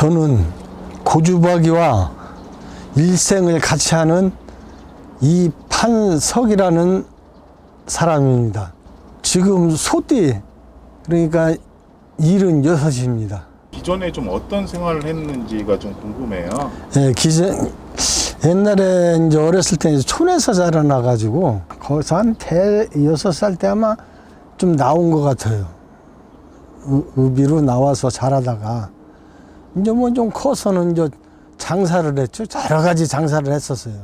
저는 고주박이와 일생을 같이 하는 이판석이라는 사람입니다. 지금 소띠, 그러니까 76입니다. 기존에 좀 어떤 생활을 했는지가 좀 궁금해요. 예, 옛날에 이제 어렸을 때 이제 촌에서 자라나가지고 거기서 한 6살 때 아마 좀 나온 것 같아요. 의비로 나와서 자라다가 이제 뭐 좀 커서는 이제 장사를 했죠. 여러 가지 장사를 했었어요.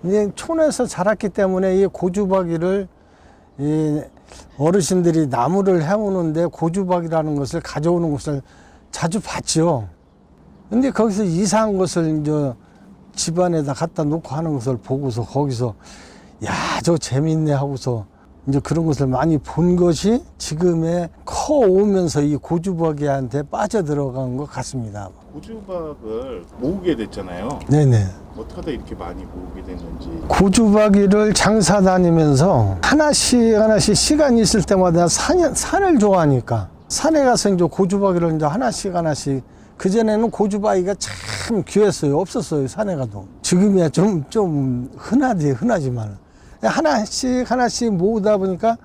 근데 촌에서 자랐기 때문에 이 고주박이를 이 어르신들이 나무를 해오는데 고주박이라는 것을 가져오는 것을 자주 봤죠. 근데 거기서 이상한 것을 이제 집안에다 갖다 놓고 하는 것을 보고서 거기서 야, 저 재밌네 하고서 이제 그런 것을 많이 본 것이 지금의 커오면서 이 고주박이한테 빠져들어간 것 같습니다. 고주박을 모으게 됐잖아요. 네네. 어떻게 하다 이렇게 많이 모으게 됐는지. 고주박이를 장사 다니면서 하나씩 시간이 있을 때마다 산을 좋아하니까 산에 가서 이제 고주박이를 이제 하나씩 그전에는 고주박이가 참 귀했어요. 없었어요. 산에 가도. 지금이야 좀 흔하지만 하나씩 모으다 보니까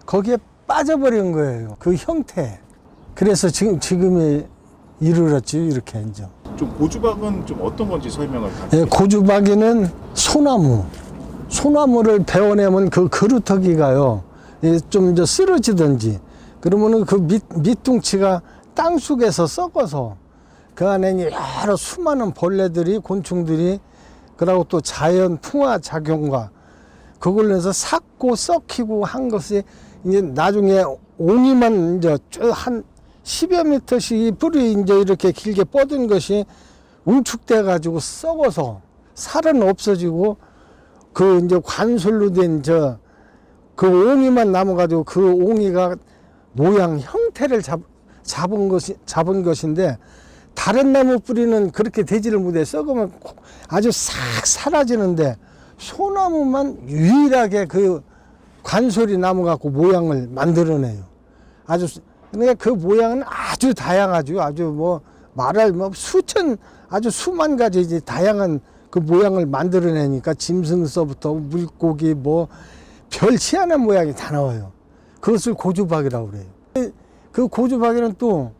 거기에 빠져버린 거예요. 그 형태. 그래서 지금에 이르렀지, 이렇게 이제. 좀 고주박은 좀 어떤 건지 설명을 예, 고주박이는 소나무를 베어내면 그 그루터기가요, 좀 이제 쓰러지든지, 그러면은 그 밑둥치가 땅속에서 썩어서 그 안에 여러 수많은 벌레들이, 곤충들이, 그러고 또 자연 풍화 작용과 그걸로 해서 삭고 썩히고 한 것이 이제 나중에 옹이만 이제 쭉 한 10여 미터씩 이 뿌리 이제 이렇게 길게 뻗은 것이 응축돼 가지고 썩어서 살은 없어지고 그 이제 관솔로 된 그 옹이만 남아 가지고 그 옹이가 모양 형태를 잡은 것인데 다른 나무 뿌리는 그렇게 되지를 못해. 썩으면 아주 싹 사라지는데 소나무만 유일하게 그 관솔이 나무 갖고 모양을 만들어내요. 그러니까 그 모양은 아주 다양하죠. 아주 뭐 말할 뭐 아주 수만 가지 이제 다양한 그 모양을 만들어내니까 짐승서부터 물고기 뭐 별치 않은 모양이 다 나와요. 그것을 고주박이라고 그래요. 그 고주박이는 또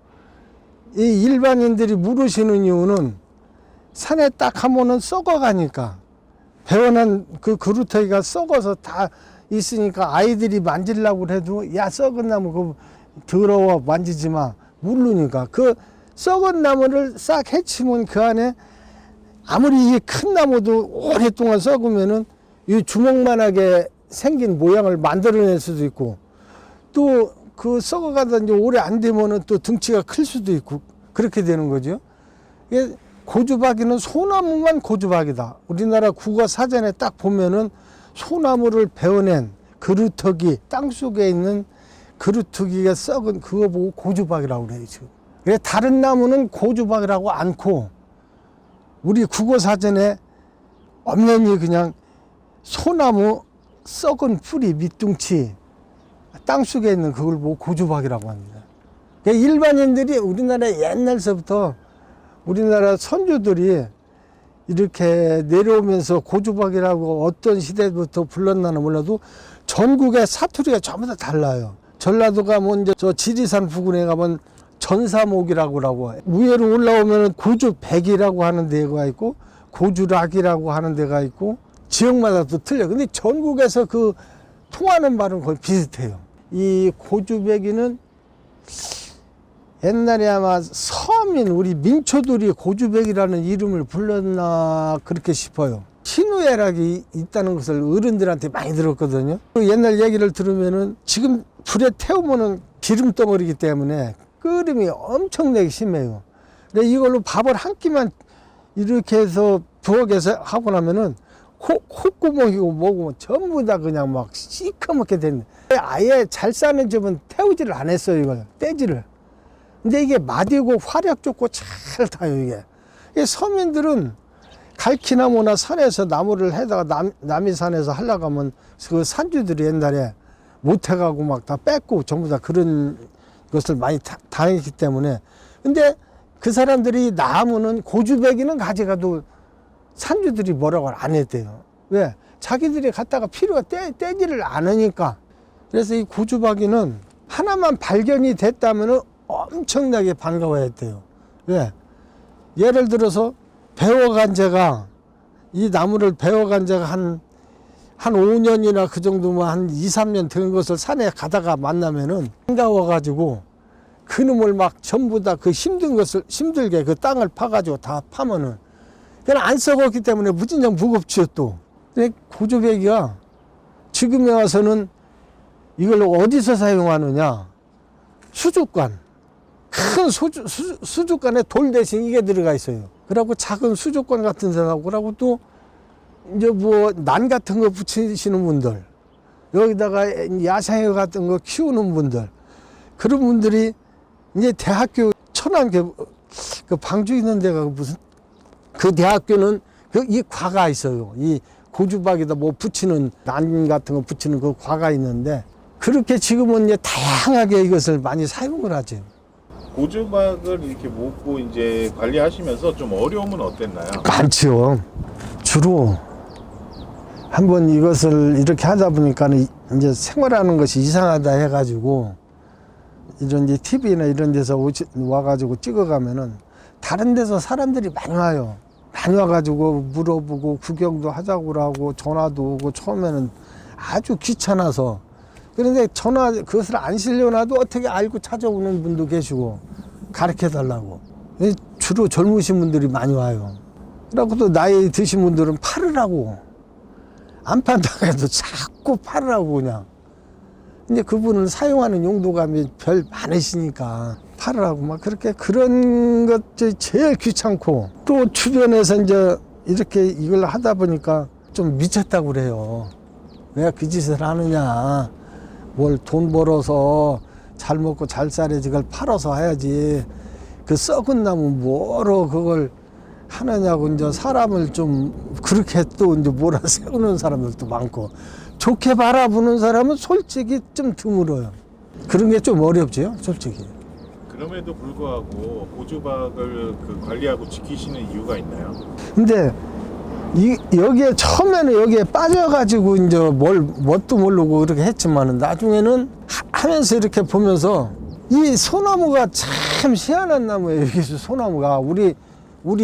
이 일반인들이 물으시는 이유는 산에 딱 하면은 썩어가니까 배워난 그 그루터기가 썩어서 다 있으니까 아이들이 만지려고 해도 야, 썩은 나무 그거 더러워 만지지 마 모르니까 그 썩은 나무를 싹 해치면 그 안에 아무리 이게 큰 나무도 오랫동안 썩으면은 이 주먹만하게 생긴 모양을 만들어낼 수도 있고 또 그 썩어가다 이제 오래 안 되면은 또 등치가 클 수도 있고 그렇게 되는 거죠. 이게 고주박이는 소나무만 고주박이다. 우리나라 국어 사전에 딱 보면은 소나무를 베어낸 그루터기, 땅속에 있는 그루터기가 썩은 그거 보고 고주박이라고 그래요, 지금. 그래서 다른 나무는 고주박이라고 않고 우리 국어 사전에 엄연히 그냥 소나무 썩은 뿌리, 밑둥치, 땅속에 있는 그걸 보고 고주박이라고 합니다. 그러니까 일반인들이 우리나라 옛날서부터 우리나라 선조들이 이렇게 내려오면서 고주박이라고 어떤 시대부터 불렀나는 몰라도 전국의 사투리가 전부 다 달라요. 전라도가 먼저 저 지리산 부근에 가면 전사목이라고 하고 위에로 올라오면 고주백이라고 하는 데가 있고 고주락이라고 하는 데가 있고 지역마다 또 틀려. 근데 전국에서 그 통하는 말은 거의 비슷해요. 이 고주백이는 옛날에 아마 서민 우리 민초들이 고주백이라는 이름을 불렀나 그렇게 싶어요. 신우애락이 있다는 것을 어른들한테 많이 들었거든요. 옛날 얘기를 들으면은 지금 불에 태우면은 기름 덩어리이기 때문에 끓음이 엄청나게 심해요. 근데 이걸로 밥을 한 끼만 이렇게 해서 부엌에서 하고 나면은 콧구멍이고 뭐고 전부 다 그냥 막 시커멓게 됐네. 아예 잘 사는 집은 태우지를 안 했어요, 이걸. 떼지를. 근데 이게 마디고 화력 좋고 잘 타요, 이게. 서민들은 갈퀴나무나 산에서 나무를 해다가 남이 산에서 하려고 하면 그 산주들이 옛날에 못 해가고 막 다 뺏고 전부 다 그런 것을 많이 당했기 때문에. 근데 그 사람들이 나무는 고주배기는 가져가도 산주들이 뭐라고 안 했대요. 왜? 자기들이 갖다가 필요가 떼지를 않으니까. 그래서 이 고주박이는 하나만 발견이 됐다면 엄청나게 반가워했대요. 왜? 예를 들어서 배워간 제가 이 나무를 배워간 제가 한 5년이나 그 정도면 한 2, 3년 된 것을 산에 가다가 만나면은 반가워가지고 그놈을 막 전부 다 그 힘들게 그 땅을 파가지고 다 파면은 그냥 안 썩었기 때문에 무진장 무겁죠 또. 근데 고주배기가 지금에 와서는 이걸 어디서 사용하느냐? 수족관. 큰 수족관에 돌 대신 이게 들어가 있어요. 그리고 작은 수족관 같은 데하고 그러고 또 이제 뭐 난 같은 거 붙이시는 분들, 여기다가 야생화 같은 거 키우는 분들, 그런 분들이 이제 대학교 천안 그 방주 있는 데가 무슨 그 대학교는 이 과가 있어요. 이 고주박에다 뭐 붙이는 난 같은 거 붙이는 그 과가 있는데 그렇게 지금은 이제 다양하게 이것을 많이 사용을 하죠. 고주박을 이렇게 묶고 이제 관리하시면서 좀 어려움은 어땠나요? 많죠. 주로 한번 이것을 이렇게 하다 보니까 이제 생활하는 것이 이상하다 해가지고 이런 이제 TV나 이런 데서 와가지고 찍어가면은 다른 데서 사람들이 많이 와요. 많이 와가지고 물어보고 구경도 하자고 하고 전화도 오고 처음에는 아주 귀찮아서 그런데 그것을 안 실려놔도 어떻게 알고 찾아오는 분도 계시고 가르쳐 달라고. 주로 젊으신 분들이 많이 와요. 그리고 또 나이 드신 분들은 팔으라고. 안 판다고 해도 자꾸 팔으라고 그냥. 이제 그분은 사용하는 용도가 별 많으시니까 팔으라고 막 그렇게 그런 것들이 제일 귀찮고 또 주변에서 이제 이렇게 이걸 하다 보니까 좀 미쳤다고 그래요. 왜 그 짓을 하느냐. 뭘 돈 벌어서 잘 먹고 잘 살아야지 그걸 팔아서 해야지. 그 썩은 나무 뭐로 그걸 하느냐고 이제 사람을 좀 그렇게 또 이제 몰아세우는 사람들도 많고 좋게 바라보는 사람은 솔직히 좀 드물어요. 그런 게 좀 어렵지요, 솔직히. 그럼에도 불구하고 고주박을 그 관리하고 지키시는 이유가 있나요? 근데 여기에 처음에는 여기에 빠져가지고 이제 뭣도 모르고 그렇게 했지만은 나중에는 하면서 이렇게 보면서 이 소나무가 참 희한한 나무예요. 이게 소나무가 우리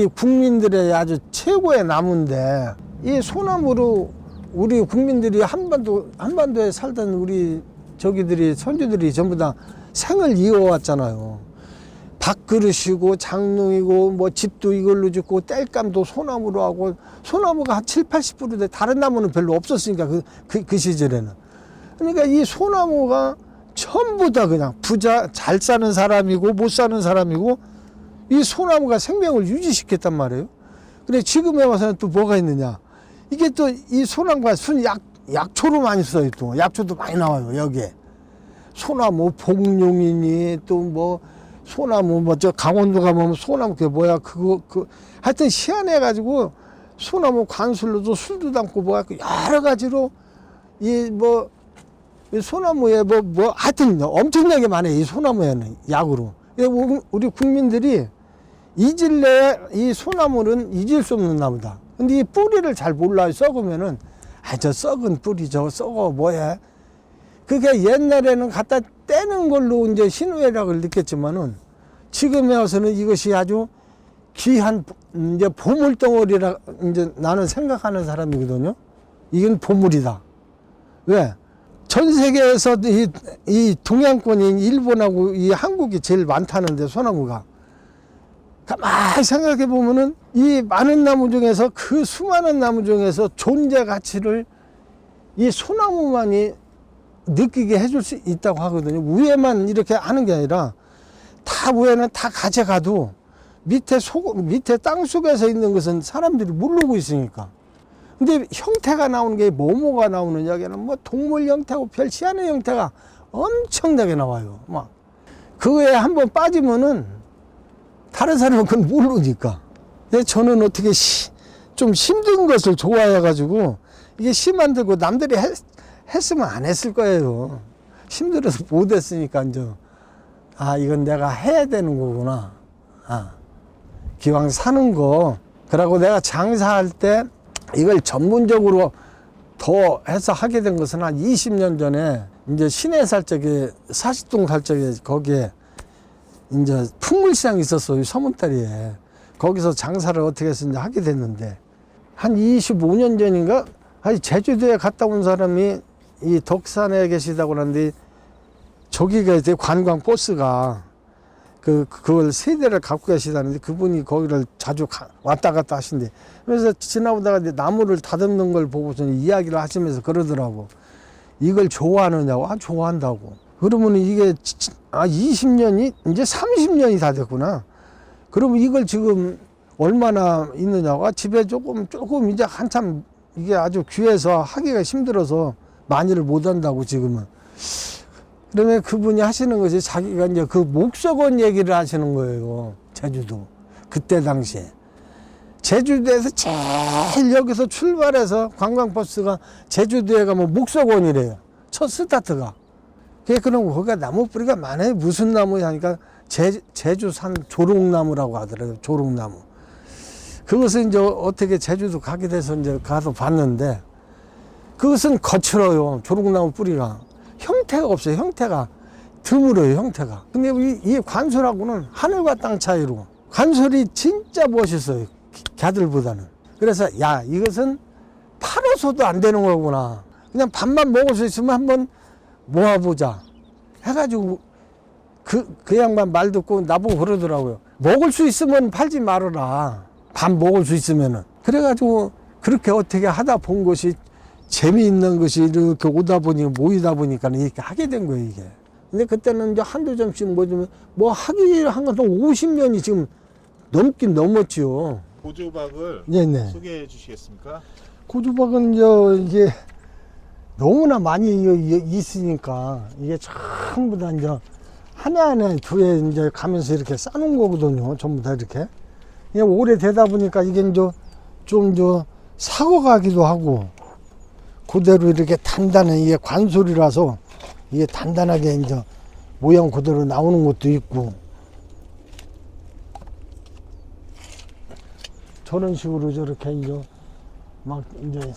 국민들의 아주 최고의 나무인데 이 소나무로 우리 국민들이 한반도에 살던 우리 선조들이 전부 다 생을 이어왔잖아요. 밥그릇이고 장롱이고 뭐 집도 이걸로 짓고 땔감도 소나무로 하고 소나무가 한 7, 80%대 다른 나무는 별로 없었으니까 그 시절에는. 그러니까 이 소나무가 전부 다 그냥 부자 잘 사는 사람이고 못 사는 사람이고 이 소나무가 생명을 유지시켰단 말이에요. 근데 지금에 와서는 또 뭐가 있느냐. 이게 또 이 소나무가 약초로 많이 써요. 또 약초도 많이 나와요. 여기에. 소나무 복룡이니 또 뭐 소나무 뭐 저 강원도 가면 소나무 그게 뭐야 하여튼 희한해 가지고 소나무 관술로도 술도 담고 뭐 여러 가지로 이 소나무에 하여튼 엄청나게 많아요. 이 소나무에는 약으로. 우리 국민들이 잊을래 이 소나무는 잊을 수 없는 나무다. 근데 이 뿌리를 잘 몰라요. 썩으면은 저 썩은 뿌리 저거 썩어 뭐야. 그게 옛날에는 갖다 떼는 걸로 이제 희노애락을 느꼈지만은 지금에 와서는 이것이 아주 귀한 이제 보물덩어리라 이제 나는 생각하는 사람이거든요. 이건 보물이다. 왜? 전 세계에서 이 동양권인 일본하고 이 한국이 제일 많다는데 소나무가. 가만히 생각해 보면은 이 많은 나무 중에서 그 수많은 나무 중에서 존재 가치를 이 소나무만이 느끼게 해줄 수 있다고 하거든요. 위에만 이렇게 하는 게 아니라 다 위에는 다 가져가도 밑에 땅 속에서 있는 것은 사람들이 모르고 있으니까. 근데 형태가 나오는 게 뭐가 나오느냐, 여기는 뭐 동물 형태고 별 희한한 형태가 엄청나게 나와요. 막 그거에 한번 빠지면은 다른 사람은 그건 모르니까. 근데 저는 어떻게 좀 힘든 것을 좋아해가지고 이게 심 안 들고 남들이 했으면 안 했을 거예요. 힘들어서 못 했으니까 이제 이건 내가 해야 되는 거구나. 기왕 사는 거. 그러고 내가 장사할 때 이걸 전문적으로 더 해서 하게 된 것은 한 20년 전에 이제 시내 살 적에 사시동 살 적에 거기에 이제 풍물시장이 있었어요. 서문다리에. 거기서 장사를 어떻게 해서 이제 하게 됐는데 한 25년 전인가 아니 제주도에 갔다 온 사람이 이 덕산에 계시다고 하는데 저기가 이제 관광 버스가 그걸 세 대를 갖고 계시다는데 그분이 거기를 자주 왔다 갔다 하신대. 그래서 지나오다가 이제 나무를 다듬는 걸 보고서 이야기를 하시면서 그러더라고. 이걸 좋아하느냐고. 아, 좋아한다고. 그러면 이게 20년이 이제 30년이 다 됐구나. 그러면 이걸 지금 얼마나 있느냐고. 아, 집에 조금 이제 한참 이게 아주 귀해서 하기가 힘들어서 많이를 못 한다고 지금은. 그러면 그분이 하시는 것이 자기가 이제 그 목석원 얘기를 하시는 거예요. 제주도. 그때 당시에. 제주도에서 제일 여기서 출발해서 관광버스가 제주도에 가면 목석원이래요. 첫 스타트가. 그럼 거기가 나무 뿌리가 많아요. 무슨 나무냐 하니까 제주산 조롱나무라고 하더라고요. 조롱나무. 그것을 이제 어떻게 제주도 가게 돼서 이제 가서 봤는데 그것은 거칠어요. 조롱나무 뿌리가. 형태가 없어요. 형태가 드물어요. 형태가. 근데 이 관솔하고는 하늘과 땅 차이로 관솔이 진짜 멋있어요. 걔들보다는. 그래서 야, 이것은 팔아서도 안 되는 거구나. 그냥 밥만 먹을 수 있으면 한번 모아보자 해가지고 그 양반 말 듣고 나보고 그러더라고요. 먹을 수 있으면 팔지 말아라. 밥 먹을 수 있으면은. 그래가지고 그렇게 어떻게 하다 본 것이 재미있는 것이 이렇게 오다 보니 모이다 보니까 이렇게 하게 된 거예요, 이게. 근데 그때는 이제 한두 점씩 뭐 하기 한 것도 50년이 지금 넘긴 넘었지요. 고조박을 네네. 소개해 주시겠습니까? 고주박은 이게 너무나 많이 있으니까 이게 전부 다 이제 하나하나 두에 이제 가면서 이렇게 싸놓은 거거든요. 전부 다 이렇게. 그냥 오래되다 보니까 이게 이제 좀 사고가기도 하고 그대로 이렇게 단단한 이게 관솔이라서 이게 단단하게 이제 모양 그대로 나오는 것도 있고 저런 식으로 저렇게 이제 막 이제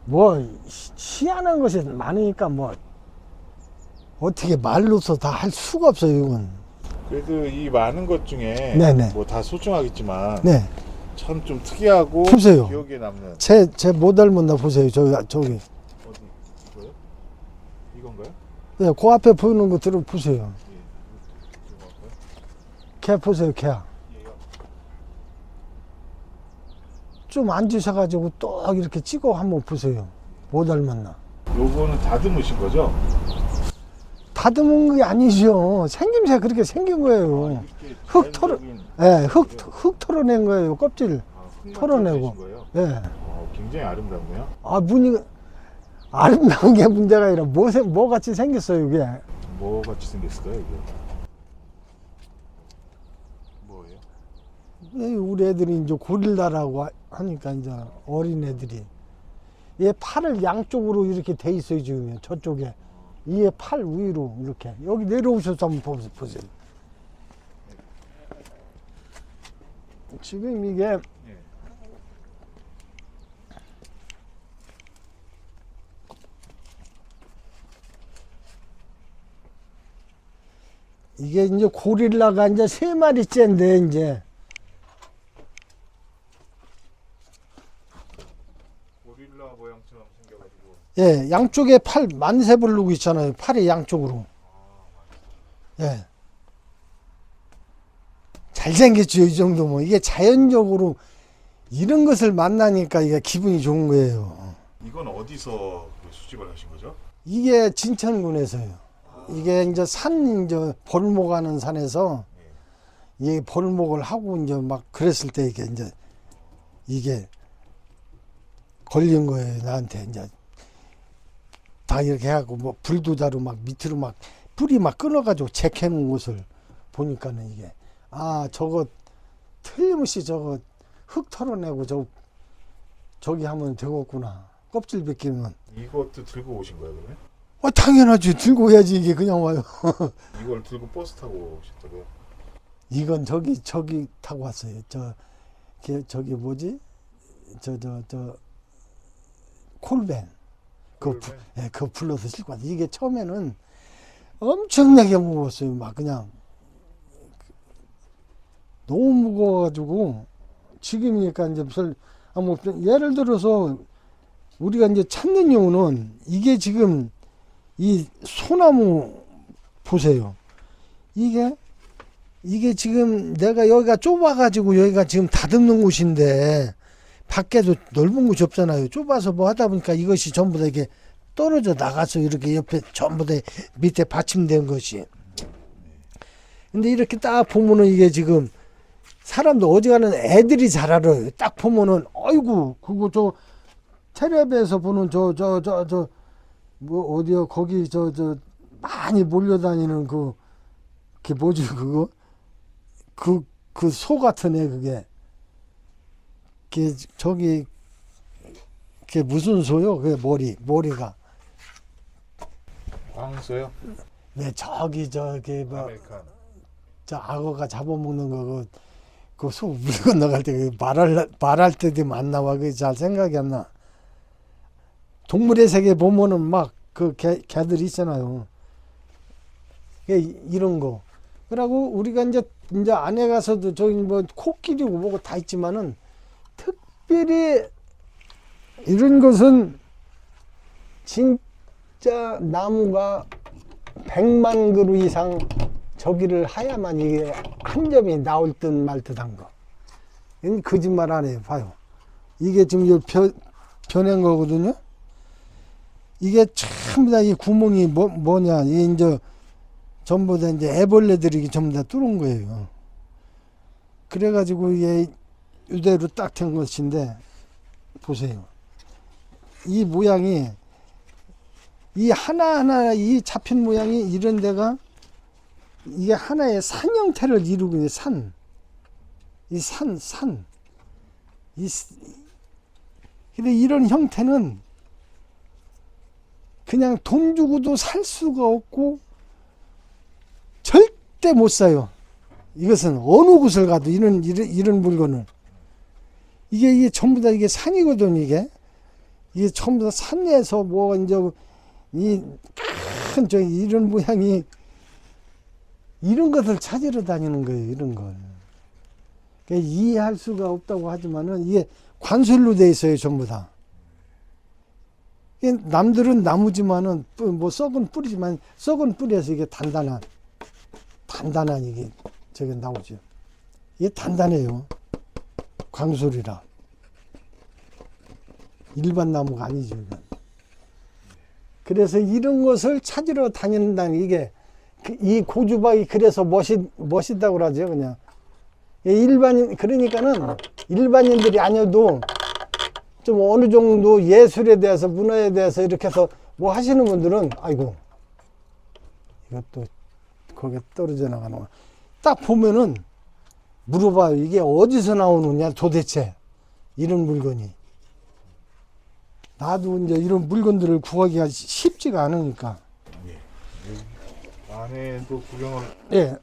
뭐 희한한 것이 많으니까 뭐 어떻게 말로서 다 할 수가 없어요, 이건. 그래도 이 많은 것 중에 네네. 뭐 다 소중하겠지만 네. 참 좀 특이하고 보세요. 기억에 남는 제 모델 문나 보세요. 저기. 어디 이거요? 이건가요? 네, 그 앞에 보이는 거 들어보세요. 예. 이거 할까요? 걔 보세요, 걔. 얘요. 좀 앉으셔가지고 또 이렇게 찍어 한번 보세요. 못 닮았나. 요거는 다듬으신 거죠? 다듬은 게 아니죠. 생김새 그렇게 생긴 거예요. 이렇게 흙 털어, 자연적인- 예, 흙 털어낸 거예요. 껍질. 흙만 털어내고. 털어내신 거예요? 예. 굉장히 아름답네요. 아, 무늬가 아름다운 게 문제가 아니라 뭐 같이 생겼어요, 이게. 뭐 같이 생겼을까요, 이게? 뭐예요? 우리 애들이 이제 고릴라라고 하니까 이제 어린 애들이. 얘 팔을 양쪽으로 이렇게 돼 있어요, 지금. 저쪽에. 이에 팔 위로 이렇게. 여기 내려오셔서 한번 보세요. 지금 이게 예. 이게 이제 고릴라가 이제 3마리째인데 이제 고릴라 모양처럼 생겨가지고. 예, 양쪽에 팔 만세 부르고 있잖아요. 팔이 양쪽으로. 예. 잘생겼죠, 이 정도면. 이게 자연적으로 이런 것을 만나니까 이게 기분이 좋은 거예요. 이건 어디서 수집을 하신 거죠? 이게 진천군에서요. 이게 이제 이제 벌목하는 산에서 이 벌목을 하고 이제 막 그랬을 때 이게 걸린 거예요, 나한테. 이제 다 이렇게 해갖고 뭐 불도다로 막 밑으로 막 뿌리 막 끊어가지고 재캐놓은 것을 보니까는 이게 저거 틀림없이 저거 흙 털어내고 저기 하면 되겠구나. 껍질 벗기면. 이것도 들고 오신 거예요, 그러면? 당연하지. 들고 해야지. 이게 그냥 와요. 이걸 들고 버스 타고 오셨다고요? 이건 저기 타고 왔어요. 저기 뭐지? 콜벤. 예, 그거 불러서 싣고 왔어요. 이게 처음에는 엄청나게 무거웠어요. 막 그냥 너무 무거워가지고 지금이니까 이제 뭐 예를 들어서 우리가 이제 찾는 이유는 이게 지금 이 소나무 보세요. 이게 지금 내가 여기가 좁아가지고 여기가 지금 다듬는 곳인데 밖에도 넓은 곳이 없잖아요. 좁아서 뭐 하다 보니까 이것이 전부 다 이게 떨어져 나가서 이렇게 옆에 전부 다 밑에 받침된 것이. 근데 이렇게 딱 보면은 이게 지금 사람도 어지간한 애들이 잘 알아요. 딱 보면은 아이고 그거 저 텔레비에서 보는 뭐 어디요 거기 많이 몰려다니는 그게 뭐지 그거 그 소 같은 애 그게 저기 그게 무슨 소요? 그게 머리가 황소요? 네 저기 뭐 아메리칸. 저 악어가 잡아먹는 거 그 소 물 건너갈 때 말할 때도 안 나와. 그게 잘 생각이 안 나. 동물의 세계 보면은 막 그 개들 있잖아요. 이런 거. 그러고 우리가 이제 안에 가서도 저기 뭐 코끼리고 뭐고 다 있지만은 특별히 이런 것은 진짜 나무가 100만 그루 이상 저기를 하야만 이게 한 점이 나올 듯 말 듯한 거. 이건 거짓말 안 해요. 봐요. 이게 지금 변한 거거든요. 이게 전부 다 이 구멍이 뭐냐. 이게 이제 전부 다 이제 애벌레들이 전부 다 뚫은 거예요. 그래가지고 이게 이대로 딱 된 것인데, 보세요. 이 모양이, 이 하나하나 이 잡힌 모양이 이런 데가 이게 하나의 산 형태를 이루고 있는 산. 근데 이런 형태는 그냥 돈 주고도 살 수가 없고 절대 못 사요. 이것은 어느 곳을 가도 이런 물건을. 이게 전부 다 이게 산이거든, 이게 전부 다 산에서 뭐 이제 이런 모양이 이런 것을 찾으러 다니는 거예요, 이런 걸. 그러니까 이해할 수가 없다고 하지만은 이게 관술로 돼 있어요, 전부 다. 남들은 나무지만은 뭐 썩은 뿌리지만 썩은 뿌리에서 이게 단단한 이게 저게 나오죠. 이게 단단해요. 광술이라. 일반 나무가 아니죠, 이건. 그래서 이런 것을 찾으러 다닌다는 이게 이 고주박이 그래서 멋있다고 그러죠, 그냥. 그러니까는 일반인들이 아니어도 좀 어느 정도 예술에 대해서 문화에 대해서 이렇게 해서 뭐 하시는 분들은 아이고 이것도 거기에 떨어져 나가는 거야. 딱 보면은 물어봐요. 이게 어디서 나오느냐 도대체 이런 물건이. 나도 이제 이런 물건들을 구하기가 쉽지가 않으니까. 예. 안에도 구경을. 예.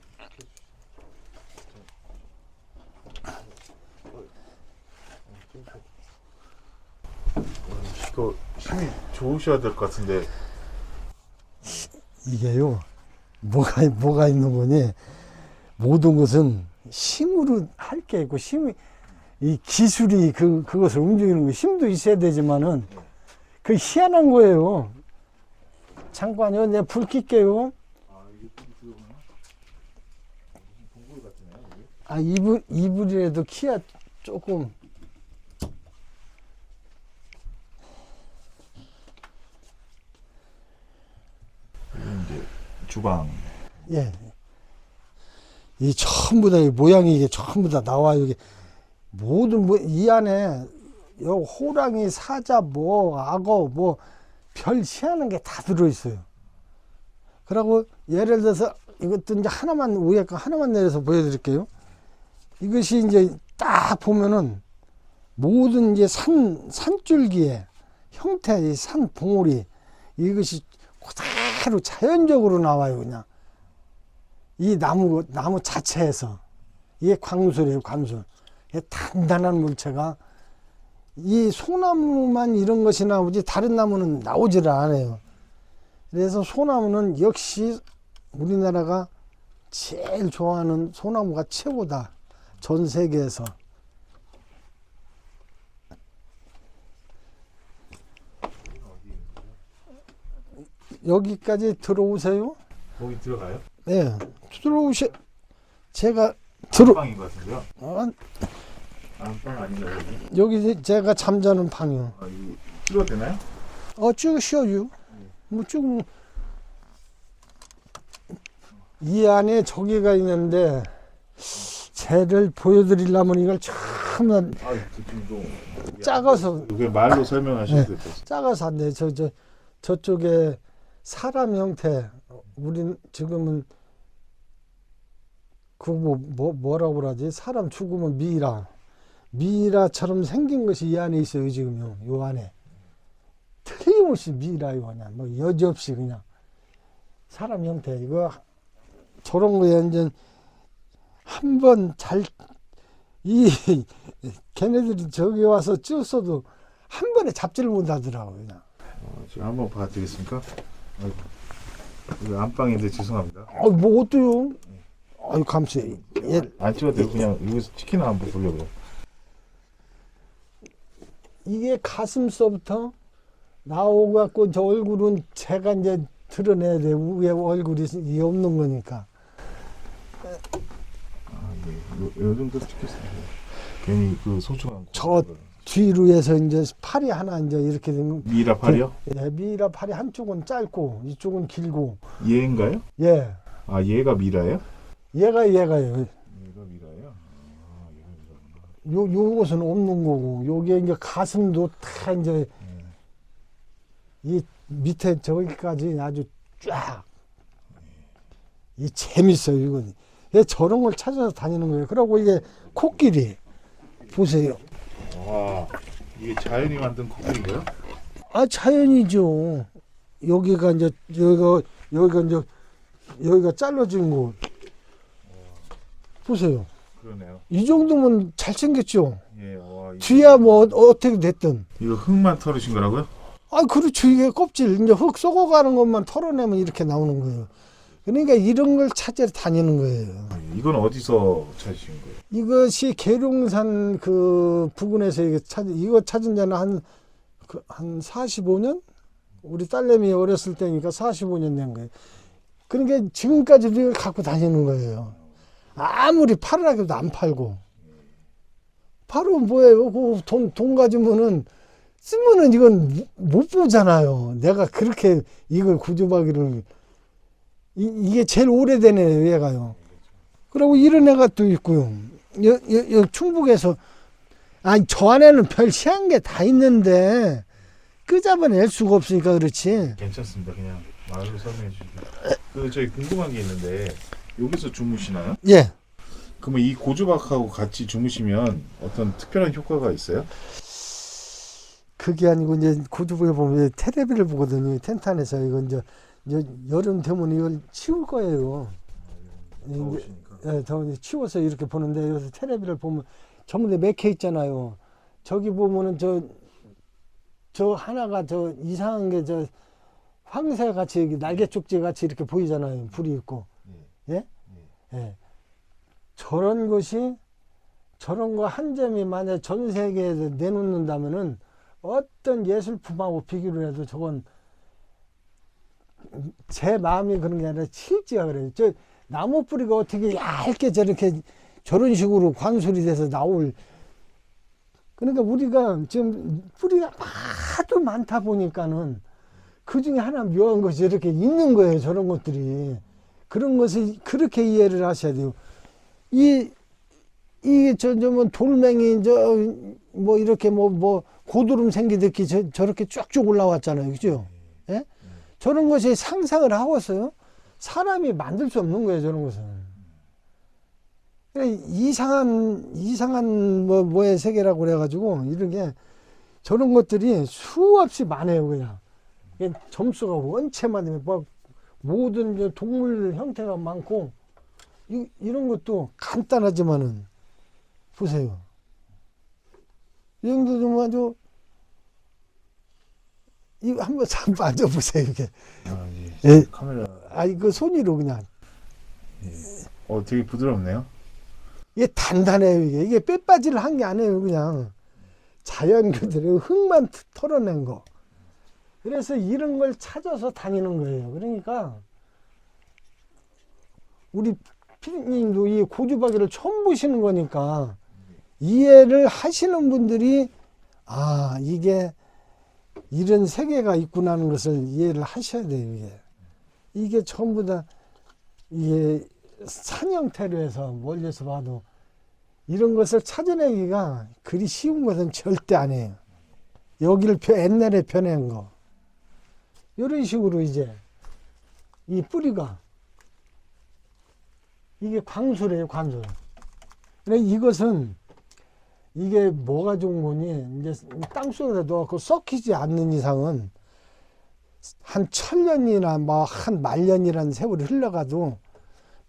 이거 힘이 좋으셔야 될 것 같은데. 이게요. 뭐가 있는 거니? 모든 것은 힘으로 할 게 있고 이 기술이 그것을 움직이는 거 힘도 있어야 되지만은 그 희한한 거예요. 잠깐요, 내가 불 켤게요. 아, 이게 그거구나. 동굴 같으네요, 이게. 아, 이불이라도 키야 조금. 이제 주방. 예. 이 전부 다 이 모양이 이게 전부 다 나와요. 이게 모든 이 안에 요 호랑이, 사자, 뭐 악어, 뭐 별 희한한 게 다 들어 있어요. 그리고 예를 들어서 이것도 이제 위에 거 하나만 내려서 보여드릴게요. 이것이 이제 딱 보면은 모든 이제 산줄기의 형태, 이 산 봉우리 이것이 그대로 자연적으로 나와요, 그냥. 이 나무 자체에서. 이게 광술이에요, 광술. 이게 단단한 물체가 이 소나무만 이런 것이 나오지 다른 나무는 나오지를 않아요. 그래서 소나무는 역시 우리나라가 제일 좋아하는 소나무가 최고다. 전 세계에서. 여기까지 들어오세요. 거기 들어가요? 네, 제가 안방인 것 같은데요? 어, 안방 아닌가요? 여기 제가 잠자는 방이요. 아, 이거 찍어도 되나요? 쭉 쉬어요. 뭐 쭉. 이 안에 저기가 있는데 쟤를 보여드리려면 이걸 참 아, 지금 좀 작아서 이게 말로 설명하셔야 될 것 같아요. 작아서 안 돼. 저쪽에 사람 형태. 우린 지금은 그 뭐라고 그러지? 사람 죽으면 미이라처럼 생긴 것이 이 안에 있어요. 지금요. 요 안에 틀림없이 미이라요. 그냥 뭐 여지없이 그냥 사람 형태. 이거 저런 거에 이제 한번 걔네들이 저기 와서 찍었어도 한 번에 잡지를 못하더라고요. 그냥. 지금 한번 봐드리겠습니까? 아이고, 이거 안방인데 죄송합니다. 뭐 어때요? 아유 감사해요. 안 찍어도 되고 그냥 여기서 치킨 한번 보려고요. 이게 가슴서부터 나오갖고 저 얼굴은 제가 이제 드러내야 돼. 위에 얼굴이 없는 거니까. 요 정도 찍겠습니다. 괜히 그 소중한 저 뒤로 해서 이제 팔이 하나 이제 이렇게 된 거. 미라 팔이요? 예, 미라 팔이 한쪽은 짧고 이쪽은 길고. 얘인가요? 예. 아, 얘가 미라예요? 얘가요. 얘가 미라예요? 아, 얘가 미라구나. 요것은 없는 거고, 요게 이제 가슴도 다 이제 이 밑에 저기까지 아주 쫙. 이 재밌어요, 이건. 예, 저런 걸 찾아서 다니는 거예요. 그러고 이게 코끼리. 보세요. 와, 이게 자연이 만든 코끼리인가요? 아, 자연이죠. 여기가 이제, 여기가 잘라진 곳. 보세요. 그러네요. 이 정도면 잘생겼죠? 예, 와. 뒤야 뭐 어떻게 됐든. 이거 흙만 털으신 거라고요? 아, 그렇죠. 이게 껍질. 이제 흙 썩어가는 것만 털어내면 이렇게 나오는 거예요. 그러니까 이런 걸 찾으러 다니는 거예요. 이건 어디서 찾으신 거예요? 이것이 계룡산 그 부근에서 이거 찾은 지는 한 45년? 우리 딸내미 어렸을 때니까 45년 된 거예요. 그러니까 지금까지도 이걸 갖고 다니는 거예요. 아무리 팔으라고 안 팔고. 팔으면 뭐예요? 그 돈 가지면은 쓰면은 이건 못 보잖아요. 내가 그렇게 이걸 구조박이를 이게 제일 오래된 애가요. 그리고 이런 애가 또 있고요. 충북에서 아니 저 안에는 별 희한 게 다 있는데 끄잡아낼 수가 없으니까 그렇지. 괜찮습니다. 그냥 말로 설명해 주시죠. 저희 궁금한 게 있는데 여기서 주무시나요? 예. 그러면 이 고주박하고 같이 주무시면 어떤 특별한 효과가 있어요? 그게 아니고 이제 고주부에 보면 테레비를 보거든요. 텐트 안에서 이거 이제 여름 되면 이걸 치울 거예요. 더우시니까. 예, 더우니 치워서 이렇게 보는데 여기서 테레비를 보면 전부 다 맥혀 있잖아요. 저기 보면은 저 하나가 저 이상한 게 저 황새 같이 날개 쪽지 같이 이렇게 보이잖아요. 불이 있고. 예? 예. 저런 거 한 점이 만약 전 세계에 내놓는다면은 어떤 예술품하고 비교를 해도 저건 제 마음이 그런 게 아니라 실지가 그래요. 저 나무 뿌리가 어떻게 얇게 저런 식으로 광술이 돼서 나올. 그러니까 우리가 지금 뿌리가 하도 많다 보니까는 그 중에 하나 묘한 것이 이렇게 있는 거예요. 저런 것들이. 그런 것을 그렇게 이해를 하셔야 돼요. 이게 뭐 돌멩이, 뭐 이렇게 뭐 고드름 생기듯이 저렇게 쭉쭉 올라왔잖아요. 그죠? 예? 저런 것이 상상을 하고서요. 사람이 만들 수 없는 거예요. 저런 것은. 이상한 뭐의 세계라고 그래가지고 이런 게 저런 것들이 수없이 많아요. 그냥. 점수가 원체 많으면 뭐 모든 동물 형태가 많고 이런 것도 간단하지만은 보세요. 이 정도 좀 아주 이거 한번 잘 만져보세요 이게. 예. 카메라. 아 이거 손으로 그냥. 되게 부드럽네요. 이게 단단해요 이게 빼빠지를 한 게 아니에요 그냥 자연 그대로 흙만 털어낸 거. 그래서 이런 걸 찾아서 다니는 거예요. 그러니까 우리 피디님도 이 고주박이를 처음 보시는 거니까 이해를 하시는 분들이 아 이게 이런 세계가 있구나 하는 것을 이해를 하셔야 돼요. 이게 전부 다 이게 산 형태로 해서 멀리서 봐도 이런 것을 찾아내기가 그리 쉬운 것은 절대 아니에요. 여기를 옛날에 펴낸 거 이런 식으로 이제 이 뿌리가 이게 광수래요, 광수. 근데 이것은 이게 뭐가 좋은 거니 이제 땅속에 넣고 썩히지 않는 이상은 한 1000년이나 뭐 한 만년이라는 세월이 흘러가도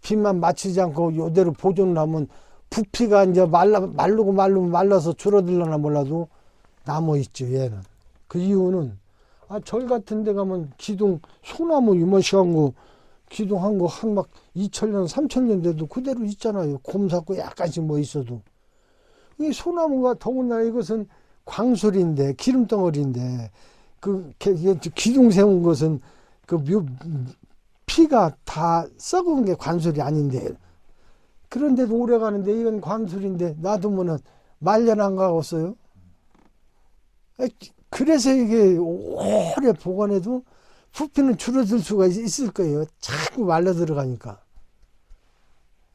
빛만 맞추지 않고 이대로 보존을 하면 부피가 이제 말라서 줄어들려나 몰라도 남아 있죠 얘는. 그 이유는 절 같은 데 가면 기둥 소나무 이만시한 거 기둥한 거 한 막 2000년 3000년 돼도 그대로 있잖아요. 곰삭고 약간씩 뭐 있어도. 이 소나무가 더군다나 이것은 광솔인데 기름덩어리인데 그 기둥 세운 것은 그 피가 다 썩은 게 관솔이 아닌데 그런데도 오래 가는데 이건 관솔인데 놔두면은 말년 안 가겠어요? 그래서 이게 오래 보관해도 부피는 줄어들 수가 있을 거예요. 자꾸 말려 들어가니까.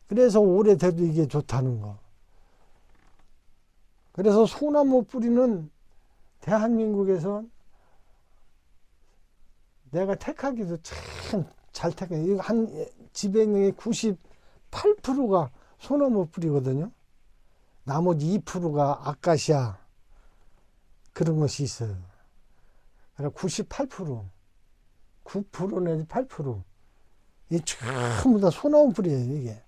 그래서 오래돼도 이게 좋다는 거. 그래서 소나무 뿌리는 대한민국에서 내가 택하기도 참 잘 택해. 이거 한 집에 있는 게 98%가 소나무 뿌리거든요. 나머지 2%가 아카시아 그런 것이 있어요. 그러니까 98%, 9% 내지 8%. 이 전부 다 소나무 뿌리예요, 이게.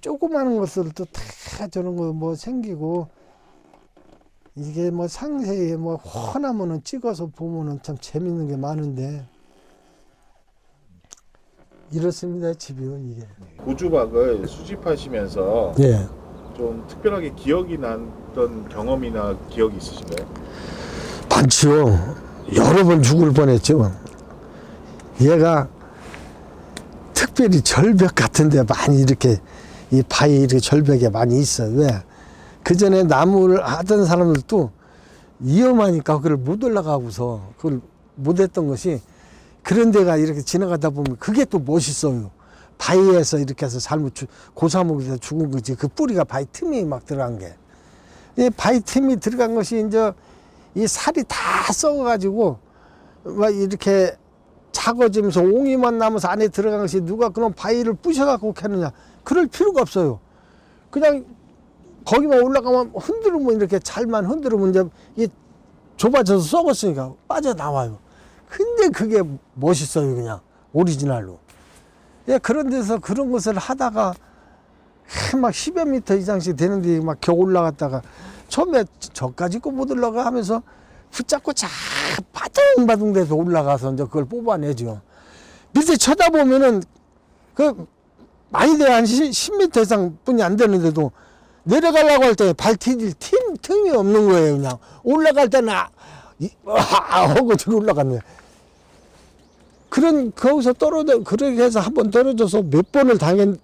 조그마한 것들도 다 저런 거 뭐 생기고, 이게 뭐 상세히 뭐 훤하면은 찍어서 보면은 참 재밌는 게 많은데, 이렇습니다, 집이요, 이게. 고주박을 수집하시면서 예. 좀 특별하게 기억이 났던 경험이나 기억이 있으신가요? 많지요. 여러 번 죽을 뻔했죠. 얘가 특별히 절벽 같은데 많이 이렇게 이 바위 이렇게 절벽에 많이 있어요. 왜? 그 전에 나무를 하던 사람들도 위험하니까 그걸 못 올라가고서 그걸 못 했던 것이 그런 데가 이렇게 지나가다 보면 그게 또 멋있어요. 바위에서 이렇게 해서 잘못 고사목에서 죽은 거지. 그 뿌리가 바위 틈이 막 들어간 게. 이 바위 틈이 들어간 것이 이제 이 살이 다 썩어가지고 막 이렇게 작아지면서 옹이만 남아서 안에 들어간 것이 누가 그런 바위를 부셔갖고 캐느냐. 그럴 필요가 없어요. 그냥 거기만 올라가면 흔들으면 이렇게 잘만 흔들으면 이제 이 좁아져서 썩었으니까 빠져나와요. 근데 그게 멋있어요. 그냥 오리지널로. 예, 그런 데서 그런 것을 하다가 막 10여 미터 이상씩 되는데 막 겨우 올라갔다가 처음에 저까지 거 못 올라가 하면서 붙잡고 자 바둥바둥 돼서 올라가서 이제 그걸 뽑아내죠. 밑에 쳐다보면은 그 많이 돼야 한 10m 이상 뿐이 안 되는데도 내려가려고 할 때 발 디딜 틈이 없는 거예요. 그냥 올라갈 때는 하고 들어 올라갔네. 거기서 그렇게 해서 한 번 떨어져서 몇 번을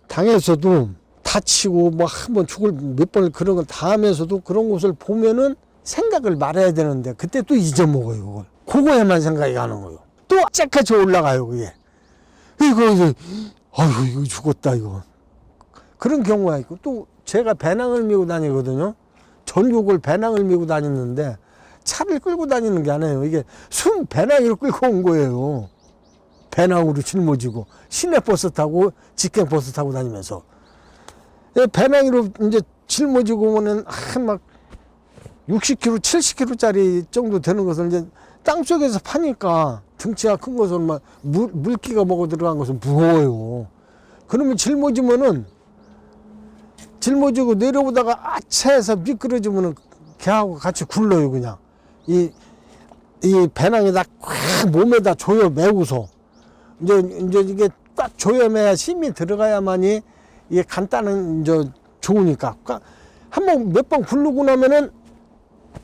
당했어도 다치고 뭐 한 번 죽을 몇 번을 그런 걸 당하면서도 그런 것을 보면은 생각을 말해야 되는데 그때 또 잊어먹어요. 그걸. 그거에만 생각이 가는 거예요. 또 째까지 올라가요. 그게. 이거 죽었다 이거. 그런 경우가 있고 또 제가 배낭을 메고 다니거든요. 전국을 배낭을 메고 다녔는데 차를 끌고 다니는 게 아니에요. 이게 배낭으로 끌고 온 거예요. 배낭으로 짊어지고 시내버스 타고 직행버스 타고 다니면서 배낭으로 이제 짊어지고 오면 막 60kg, 70kg짜리 정도 되는 것을 이제 땅속에서 파니까 등치가 큰 것은 막 물기가 먹어 들어간 것은 무거워요. 그러면 짊어지고 내려오다가 아차해서 미끄러지면은 걔하고 같이 굴러요, 그냥. 이 배낭에다 꽉 몸에다 조여 매고서. 이제 이게 딱 조여매야 힘이 들어가야만이 이게 간단한, 좋으니까. 한번 몇 번 굴르고 나면은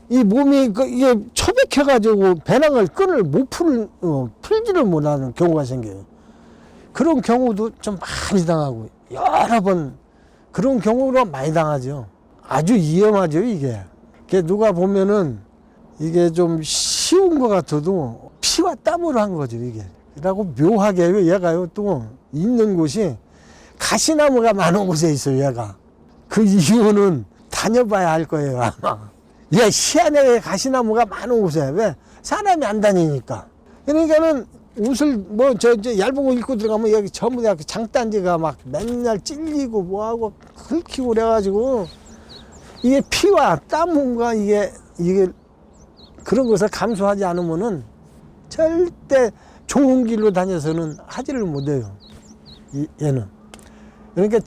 이 몸이 이게 처박혀가지고 배낭을 끈을 못 풀지를 못하는 경우가 생겨요. 그런 경우도 좀 많이 당하고, 여러 번 그런 경우로 많이 당하죠. 아주 위험하죠, 이게. 누가 보면은 이게 좀 쉬운 것 같아도 피와 땀으로 한 거죠, 이게. 그리고 묘하게요, 얘가요, 또 있는 곳이 가시나무가 많은 곳에 있어요, 얘가. 그 이유는 다녀봐야 알 거예요, 아마. 얘 희한하게 가시나무가 많은 곳에. 왜? 사람이 안 다니니까. 그러니까는 옷을 얇은 거 입고 들어가면 여기 전부 다 장단지가 막 맨날 찔리고 뭐하고 긁히고 그래가지고 이게 피와 땀과 이게 그런 것을 감수하지 않으면은 절대 좋은 길로 다녀서는 하지를 못해요. 얘는. 그러니까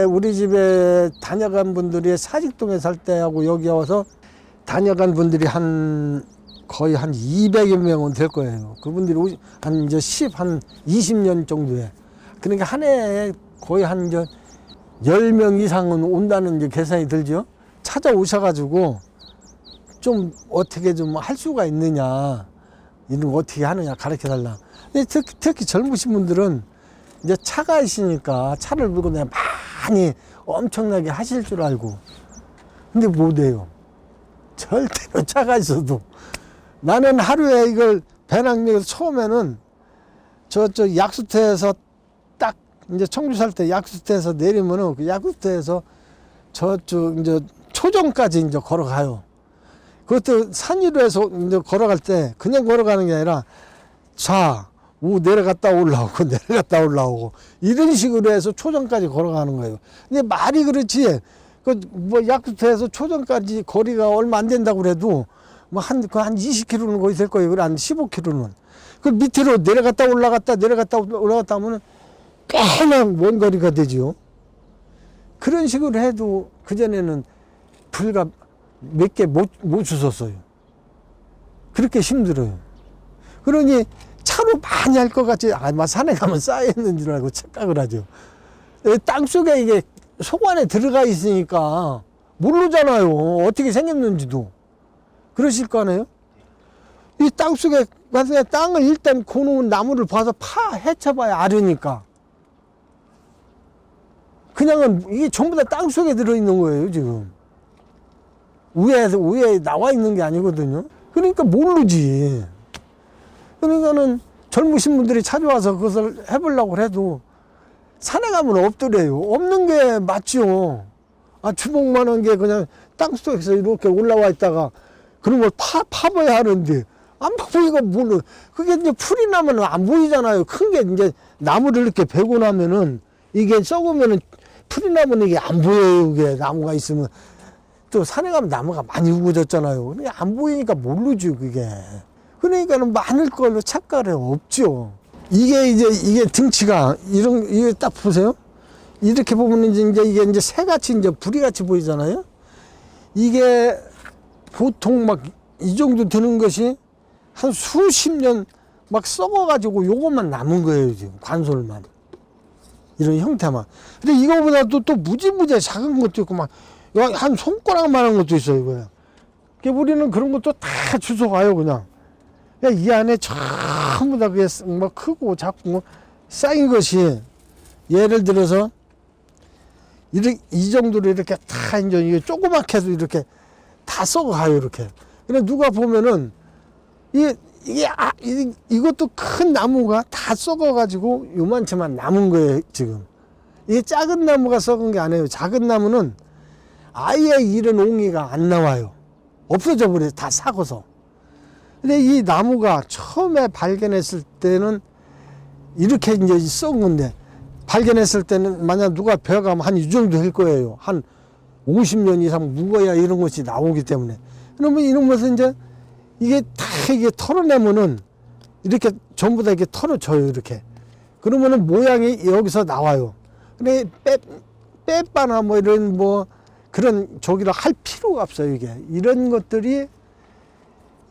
우리 집에 다녀간 분들이 사직동에 살 때하고 여기 와서 다녀간 분들이 거의 한 200여 명은 될 거예요. 그분들이 한 20년 정도에. 그러니까 한 해에 거의 한 10명 이상은 온다는 계산이 들죠. 찾아오셔가지고 좀 어떻게 좀 할 수가 있느냐, 이런 거 어떻게 하느냐 가르쳐 달라. 특히 젊으신 분들은 이제 차가 있으니까 차를 몰고 그냥 많이 엄청나게 하실 줄 알고. 근데 못해요. 절대로 차가 있어도. 나는 하루에 이걸 배낭여기서 처음에는 저 약수터에서 딱 이제 청주 살 때 약수터에서 내리면은 그 약수터에서 저쪽 이제 초정까지 이제 걸어가요. 그것도 산 위로 해서 이제 걸어갈 때 그냥 걸어가는 게 아니라 내려갔다 올라오고 이런 식으로 해서 초정까지 걸어가는 거예요. 근데 말이 그렇지. 약수터에서 초정까지 거리가 얼마 안 된다고 그래도 한 20km는 거의 될 거예요. 한 15km는. 그 밑으로 내려갔다 올라갔다 하면은 꽤나 먼 거리가 되지요. 그런 식으로 해도 그전에는 불과 몇 개 못 주웠어요. 그렇게 힘들어요. 그러니 차로 많이 할 것 같지, 산에 가면 쌓여있는 줄 알고 착각을 하죠. 땅 속에 이게 속 안에 들어가 있으니까 모르잖아요. 어떻게 생겼는지도. 그러실 거 아니에요? 이 땅 속에 가서 땅을 일단 고놓은 나무를 봐서 헤쳐봐야 알으니까. 그냥은 이게 전부 다 땅 속에 들어있는 거예요, 지금. 위에 나와 있는 게 아니거든요. 그러니까 모르지. 그러니까는 젊으신 분들이 찾아와서 그것을 해보려고 해도 산에 가면 없더래요. 없는 게 맞죠. 주먹만한 게 그냥 땅 속에서 이렇게 올라와 있다가 그런 걸 파봐야 하는데 안 파보니까 모르. 그게 이제 풀이 나면 안 보이잖아요. 큰 게 이제 나무를 이렇게 베고 나면은 이게 썩으면은 풀이 나면 이게 안 보여요. 이게 나무가 있으면. 또 산에 가면 나무가 많이 우거졌잖아요. 근데 안 보이니까 모르죠, 그게. 그러니까는 많을 걸로 착각을 없죠. 이게 등치가, 이게 딱 보세요. 이렇게 보면 이게 이제 새같이 이제 부리같이 보이잖아요. 이게 보통 막 이 정도 드는 것이 한 수십 년 막 썩어가지고 요것만 남은 거예요, 지금. 관솔만. 이런 형태만. 근데 이거보다도 또 무지무지 작은 것도 있고 막 한 손가락만한 것도 있어요, 이거야. 우리는 그런 것도 다 주워가요, 그냥. 이 안에 전부 다 그게 막 크고 작고 쌓인 것이 예를 들어서 이 정도로 이렇게 다 이제 이게 조그맣게 해도 이렇게 다 썩어가요, 이렇게. 근데 누가 보면은 이것도 큰 나무가 다 썩어가지고 요만치만 남은 거예요, 지금. 이게 작은 나무가 썩은 게 아니에요. 작은 나무는 아예 이런 옹이가 안 나와요. 없어져 버려요. 다 삭아서. 근데 이 나무가 처음에 발견했을 때는 이렇게 이제 썩은 건데, 발견했을 때는 만약 누가 베어가면 한 이 정도 될 거예요. 한 50년 이상 묵어야 이런 것이 나오기 때문에. 그러면 이런 것은 이제 이게 다 이게 털어내면은 이렇게 전부 다 이렇게 털어져요, 이렇게. 그러면은 모양이 여기서 나와요. 근데 빼빠나 뭐 이런 뭐 그런 저기를 할 필요가 없어요. 이게 이런 것들이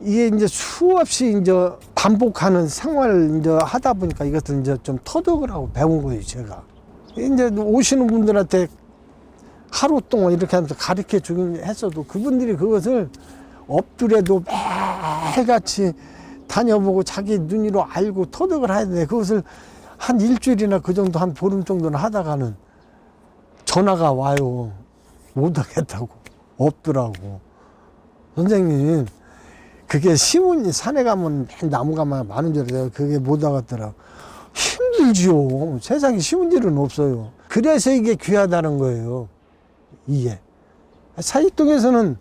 이게 이제 수없이 이제 반복하는 생활을 이제 하다 보니까 이것을 이제 좀 터득을 하고 배운 거예요, 제가. 이제 오시는 분들한테 하루 동안 이렇게 하면서 가르쳐 주긴 했어도 그분들이 그것을 엎드려도 매일같이 다녀보고 자기 눈으로 알고 터득을 해야 돼. 그것을 한 일주일이나 그 정도 한 보름 정도는 하다가는 전화가 와요. 못하겠다고. 없더라고. 선생님, 그게 쉬운, 산에 가면 나무가 많은 줄 알아요. 그게 못 하겠더라고. 힘들지요. 세상에 쉬운 일은 없어요. 그래서 이게 귀하다는 거예요. 이게. 사익동에서는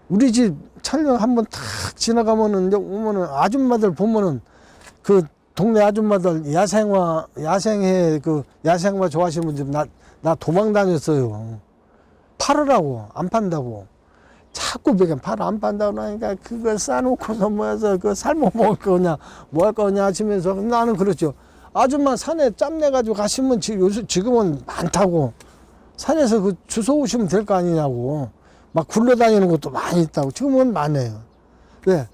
우리 집 촬영 한번 탁 지나가면은, 이제 오면은 아줌마들 보면은 그 동네 아줌마들 야생회 좋아하시는 분들 나 도망 다녔어요. 팔으라고, 안 판다고. 자꾸 배가 팔 안 판다고 하니까 그걸 싸놓고서 뭐해서 그거 삶아 먹을 거냐, 뭐 할 거냐 하시면서 나는 그렇죠. 아줌마 산에 짬내가지고 가시면 지금은 많다고. 산에서 그 주워 오시면 될 거 아니냐고. 막 굴러다니는 것도 많이 있다고. 지금은 많아요. 왜?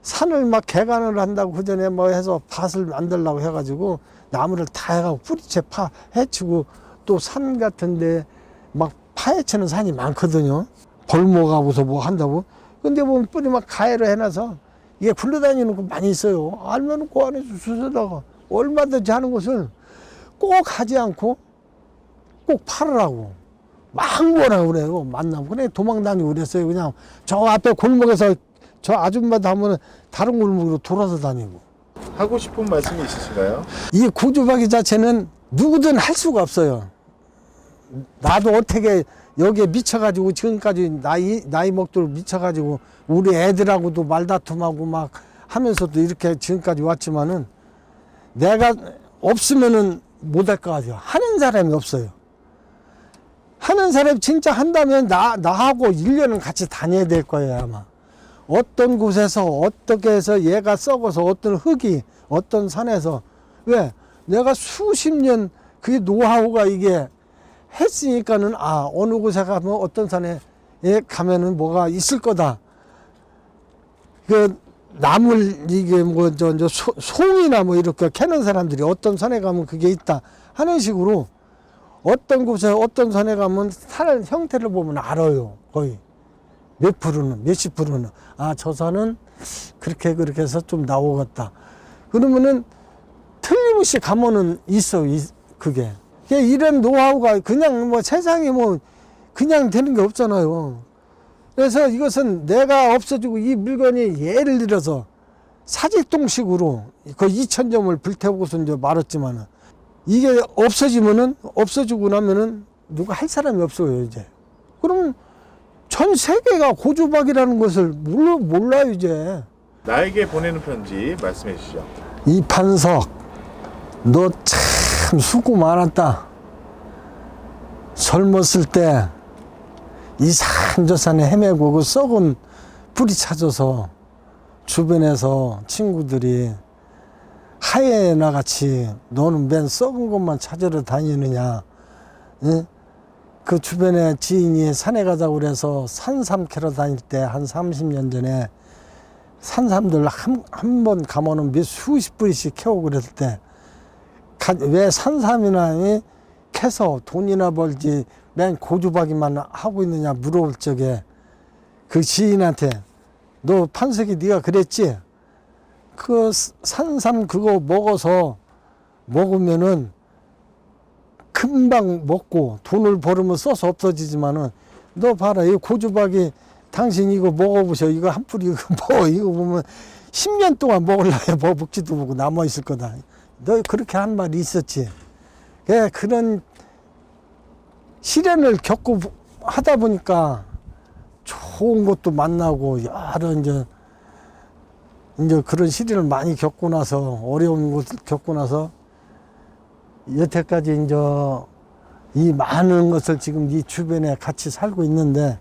산을 막 개간을 한다고 그전에 뭐 해서 밭을 만들려고 해가지고 나무를 다 해가지고 뿌리채 해치고 또 산 같은데 막 파헤치는 산이 많거든요. 벌목하고서 뭐 한다고. 근데 뭐 뿌리 막 가해로 해놔서 이게 굴러다니는 거 많이 있어요. 알면 그 안에서 주워다가 얼마든지 하는 것을 꼭 하지 않고 꼭 팔으라고. 막 뭐라 그래요. 만나면. 그래 도망 다니고 그랬어요. 그냥 저 앞에 골목에서 저 아줌마도 하면 다른 골목으로 돌아서 다니고. 하고 싶은 말씀이 있으신가요? 이 고주박이 자체는 누구든 할 수가 없어요. 나도 어떻게 여기에 미쳐가지고 지금까지 나이 먹도록 미쳐가지고 우리 애들하고도 말다툼하고 막 하면서도 이렇게 지금까지 왔지만은 내가 없으면은 못할 것 같아요. 하는 사람이 없어요. 하는 사람이 진짜 한다면 나하고 1년은 같이 다녀야 될 거예요, 아마. 어떤 곳에서 어떻게 해서 얘가 썩어서 어떤 흙이 어떤 산에서 왜? 내가 수십 년 그게 노하우가 이게 했으니까는 어느 곳에 가면 어떤 산에 가면은 뭐가 있을 거다. 그 나물 이게 뭐 송이나 뭐 이렇게 캐는 사람들이 어떤 산에 가면 그게 있다 하는 식으로 어떤 곳에 어떤 산에 가면 산 형태를 보면 알아요. 거의 몇 프로는 몇십 프로는 저 산은 그렇게 해서 좀 나오겠다. 그러면은 틀림없이 가면은 있어 그게. 이런 노하우가 그냥 뭐 세상에 뭐 그냥 되는 게 없잖아요. 그래서 이것은 내가 없어지고 이 물건이 예를 들어서 사직동식으로 그 2,000점을 불태우고서 이제 말았지만은 이게 없어지고 나면은 누가 할 사람이 없어요, 이제. 그러면 전 세계가 고주박이라는 것을 몰라요, 이제. 나에게 보내는 편지 말씀해 주시죠. 이판석, 너 참 수고 많았다. 젊었을 때 이 산 저 산에 헤매고 그 썩은 뿌리 찾아서 주변에서 친구들이 하예나 같이 너는 맨 썩은 것만 찾으러 다니느냐. 응? 그 주변에 지인이 산에 가자고 그래서 산삼 캐러 다닐 때 한 30년 전에 산삼들 한 번 가면은 몇 수십 뿌리씩 캐오고 그랬을 때 왜 산삼이나 캐서 돈이나 벌지 맨 고주박이만 하고 있느냐 물어볼 적에 그 지인한테 너 판석이 네가 그랬지? 그 산삼 그거 먹으면은 금방 먹고 돈을 벌으면 써서 없어지지만은 너 봐라 이 고주박이 당신 이거 먹어보셔 이거 한 뿌리 이거 보면 10년 동안 먹으려고 뭐 먹지도 못하고 남아있을 거다. 너 그렇게 한 말이 있었지. 그런 시련을 겪고 하다 보니까 좋은 것도 만나고 여러 이제 그런 시련을 많이 겪고 나서 어려운 것을 겪고 나서 여태까지 이제 이 많은 것을 지금 이 주변에 같이 살고 있는데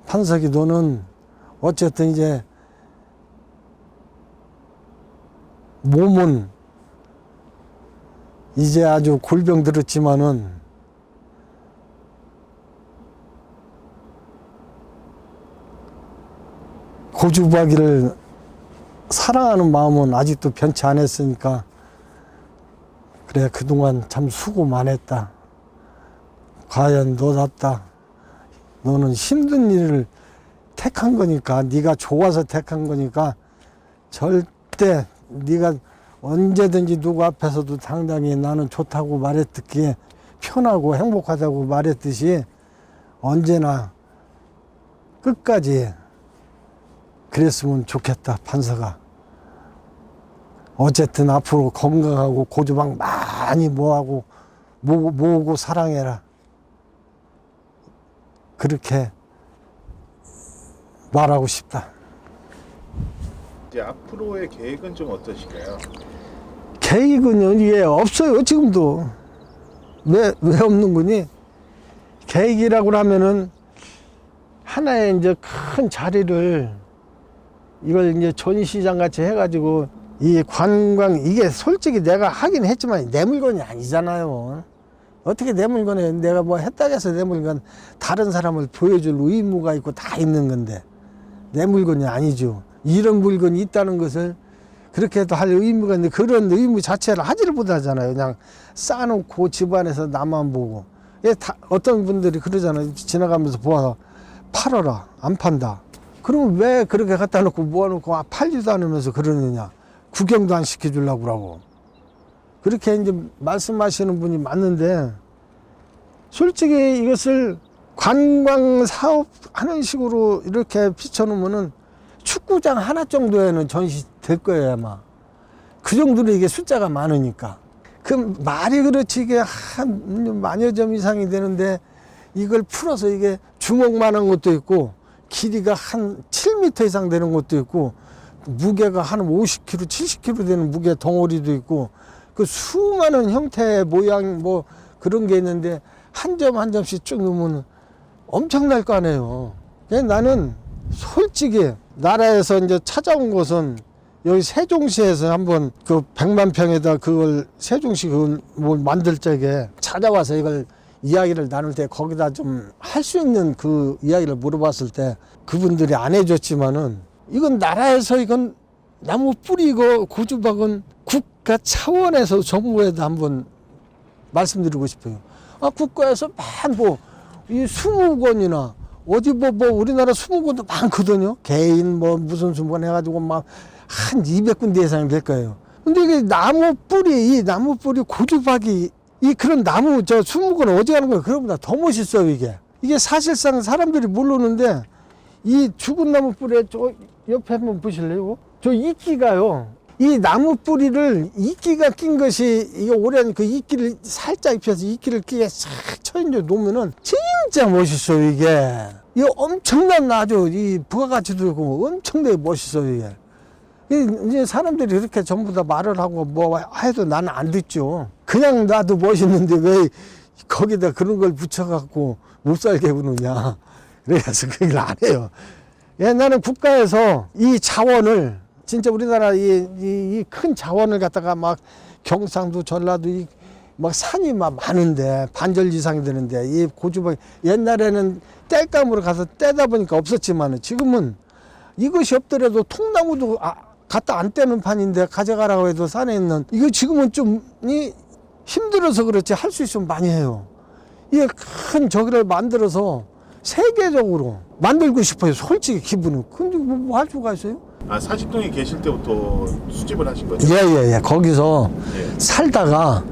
판석이 너는 어쨌든 이제 몸은 이제 아주 골병 들었지만은 고주박이를 사랑하는 마음은 아직도 변치 않았으니까 그래 그동안 참 수고 많았다. 과연 너답다. 너는 힘든 일을 택한 거니까 네가 좋아서 택한 거니까 절대 네가 언제든지 누구 앞에서도 당당히 나는 좋다고 말했기에 편하고 행복하다고 말했듯이 언제나 끝까지 그랬으면 좋겠다. 판사가 어쨌든 앞으로 건강하고 고주박 많이 모으고 사랑해라. 그렇게 말하고 싶다. 이제 앞으로의 계획은 좀 어떠신가요? 계획은 이게 없어요. 지금도 왜 없는 거니? 계획이라고 하면은 하나의 이제 큰 자리를 이걸 이제 전시장 같이 해가지고 이 관광 이게 솔직히 내가 하긴 했지만 내 물건이 아니잖아요. 어떻게 내 물건에 내가 뭐 했다고 해서 내 물건 다른 사람을 보여줄 의무가 있고 다 있는 건데 내 물건이 아니죠. 이런 물건이 있다는 것을 그렇게 해도 할 의무가 있는데 그런 의무 자체를 하지를 못하잖아요. 그냥 쌓아놓고 집안에서 나만 보고. 어떤 분들이 그러잖아요. 지나가면서 보아서 팔아라. 안 판다. 그러면 왜 그렇게 갖다 놓고 모아놓고 팔지도 않으면서 그러느냐. 구경도 안 시켜주려고 그러고. 그렇게 이제 말씀하시는 분이 맞는데 솔직히 이것을 관광 사업 하는 식으로 이렇게 비춰놓으면은 축구장 하나 정도에는 전시될 거예요, 아마. 그 정도로 이게 숫자가 많으니까. 그 말이 그렇지 이게 한 만여 점 이상이 되는데 이걸 풀어서 이게 주먹만한 것도 있고 길이가 한 7m 이상 되는 것도 있고 무게가 한 50kg, 70kg 되는 무게 덩어리도 있고 그 수많은 형태의 모양 뭐 그런 게 있는데 한 점 한 점씩 쭉 넣으면 엄청날 거 아니에요. 그래서 나는 솔직히 나라에서 이제 찾아온 것은 여기 세종시에서 한번 그 100만 평에다 그걸 세종시 그걸 뭘 만들 적에 찾아와서 이걸 이야기를 나눌 때 거기다 좀 할 수 있는 그 이야기를 물어봤을 때 그분들이 안 해줬지만은 이건 나라에서 이건 나무 뿌리고 고주박은 국가 차원에서 정부에도 한번 말씀드리고 싶어요. 국가에서 이 수목원이나 어디 뭐 우리나라 수목원도 많거든요. 개인 뭐 무슨 수목원 해가지고 막 한 200군데 이상이 될 거예요. 근데 이게 이 나무 뿌리 고주박이 이 그런 나무 저 수목원 어디 가는 거예요? 그거보다 더 멋있어요 이게. 이게 사실상 사람들이 모르는데 이 죽은 나무 뿌리에 저 옆에 한번 보실래요? 저 이끼가요. 이 나무 뿌리를 이끼가 낀 것이 이게 오랜 그 이끼를 살짝 입혀서 이끼를 끼게 싹 쳐인져 놓으면은 진짜 멋있어요 이게. 이거 엄청난 아주 이 부가가치도 있고 엄청나게 멋있어요 이게. 이제 사람들이 이렇게 전부 다 말을 하고 뭐 해도 나는 안 듣죠. 그냥 나도 멋있는데 왜 거기다 그런 걸 붙여갖고 못 살게 구느냐. 그래서 그 일 안 해요. 나는 국가에서 이 자원을 진짜 우리나라 이 큰 자원을 갖다가 막 경상도 전라도 막 산이 막 많은데 반절 이상이 되는데 이 고주박 옛날에는 땔감으로 가서 떼다 보니까 없었지만 지금은 이것이 없더라도 통나무도 갖다 안 떼는 판인데 가져가라고 해도 산에 있는 이거 지금은 좀 힘들어서 그렇지 할 수 있으면 많이 해요. 이게 큰 저기를 만들어서 세계적으로 만들고 싶어요. 솔직히 기분은. 근데 뭐 할 수가 있어요? 사직동에 계실 때부터 수집을 하신 거죠? 예. 거기서 살다가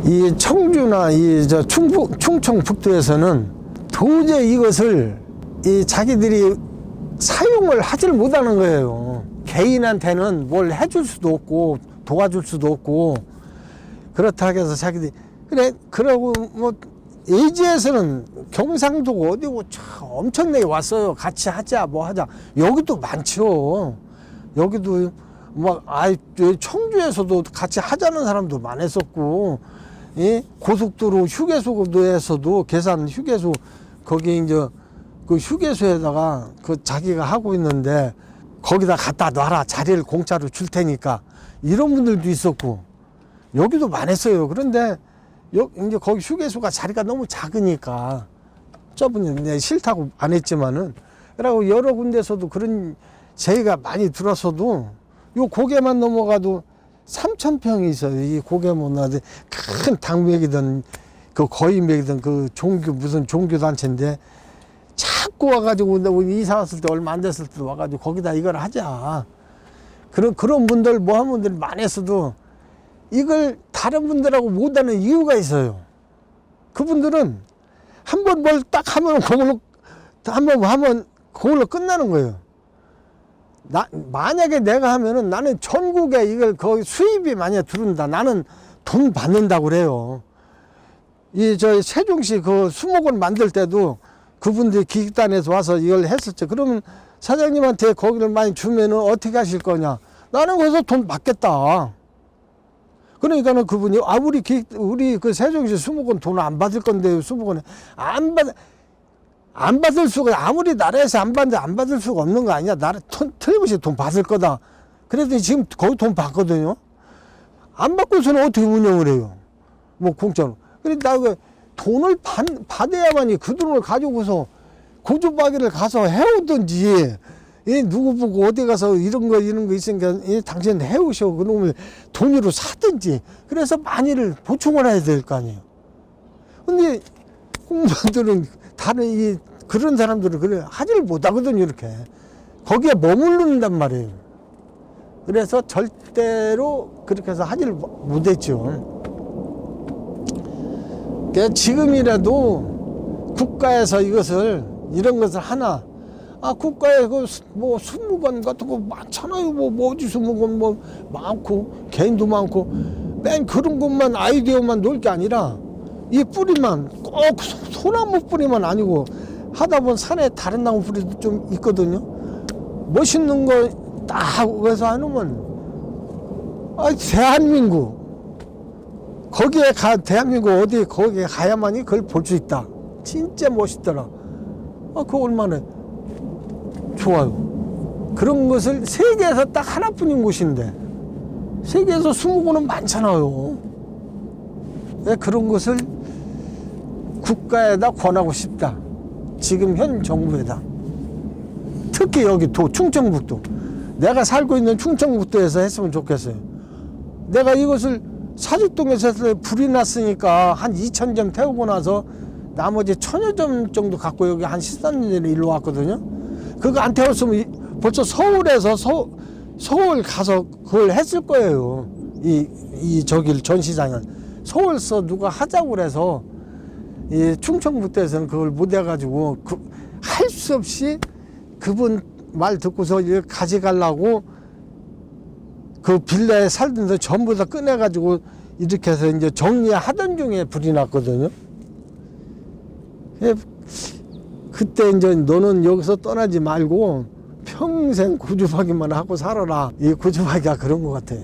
이 청주나 저 충청 북도에서는 도저히 이것을 이 자기들이 사용을 하지를 못하는 거예요. 개인한테는 뭘 해줄 수도 없고 도와줄 수도 없고 그렇다고 해서 자기들이 그러고 뭐 예지에서는 경상도가 어디고 참 엄청나게 왔어요. 같이 하자 뭐 하자. 여기도 많죠. 여기도 막 청주에서도 같이 하자는 사람도 많았었고 고속도로 휴게소에서도 계산 휴게소 거기 이제 그 휴게소에다가 그 자기가 하고 있는데 거기다 갖다 놔라 자리를 공짜로 줄 테니까 이런 분들도 있었고 여기도 많았어요. 그런데 이제 거기 휴게소가 자리가 너무 작으니까 저분이 내 싫다고 안 했지만은 그리고 여러 군데서도 그런 제의가 많이 들어서도 요 고개만 넘어가도 3,000평이 있어요. 이 고개만 넘어가도 큰 당맥이든 그 거인맥이든 그 무슨 종교단체인데 자꾸 와가지고 이사 왔을 때 얼마 안 됐을 때 와가지고 거기다 이걸 하자. 그런 분들 모함 분들이 많았어도 이걸 다른 분들하고 못하는 이유가 있어요. 그분들은 한 번 뭘 딱 하면 그걸로 끝나는 거예요. 만약에 내가 하면은 나는 전국에 이걸 거기 수입이 만약에 들어온다. 나는 돈 받는다고 그래요. 저 세종시 그 수목원 만들 때도 그분들이 기획단에서 와서 이걸 했었죠. 그러면 사장님한테 거기를 많이 주면은 어떻게 하실 거냐? 나는 거기서 돈 받겠다. 그러니까는 그분이 우리 그 세종시 수목원 돈 안 받을 건데 수목원에 안 받을 수가 아무리 나라에서 안 받을 수가 없는 거 아니야? 나라 틀림없이 돈 받을 거다. 그랬더니 지금 거기 돈 받거든요. 안 받고서는 어떻게 운영을 해요? 뭐 공짜로. 그러니까 나 돈을 받아야만이 그 돈을 가지고서 고주박이를 가서 해오든지 누구 보고 어디 가서 이런 거 있으니까 당신 해오셔 그놈을 돈으로 사든지 그래서 많이를 보충을 해야 될 거 아니에요. 근데 공무원들은 그런 사람들은 그래 하지를 못하거든요. 이렇게 거기에 머무른단 말이에요. 그래서 절대로 그렇게 해서 하지를 못했죠. 그러니까 지금이라도 국가에서 이런 것을 하나 국가에 뭐 수목원 같은 거 많잖아요. 뭐 어디 수목원 뭐 많고 개인도 많고 맨 그런 것만 아이디어만 놓을 게 아니라 이 뿌리만 꼭 소나무 뿌리만 아니고 하다 보면 산에 다른 나무 뿌리도 좀 있거든요. 멋있는 거 딱 해서 하면 대한민국 대한민국 어디 거기에 가야만이 그걸 볼 수 있다. 진짜 멋있더라. 그거 얼마나 좋아요. 그런 것을 세계에서 딱 하나뿐인 곳인데 세계에서 수목원은 많잖아요. 그런 것을 국가에다 권하고 싶다. 지금 현 정부에다. 특히 여기 충청북도. 내가 살고 있는 충청북도에서 했으면 좋겠어요. 내가 이것을 사직동에서 했을 때 불이 났으니까 한 2,000점 태우고 나서 나머지 1,000여 점 정도 갖고 여기 한 13년 전에 일로 왔거든요. 그거 안 태웠으면 벌써 서울에서 서울 가서 그걸 했을 거예요. 저길 전시장을. 서울서 누가 하자고 그래서 이 충청북도에서는 그걸 못 해가지고 할 수 없이 그분 말 듣고서 가져가려고 그 빌라에 살던데 전부 다 꺼내가지고 이렇게 해서 이제 정리하던 중에 불이 났거든요. 그때 이제 너는 여기서 떠나지 말고 평생 고주박이만 하고 살아라. 이 고주박이가 그런 것 같아요.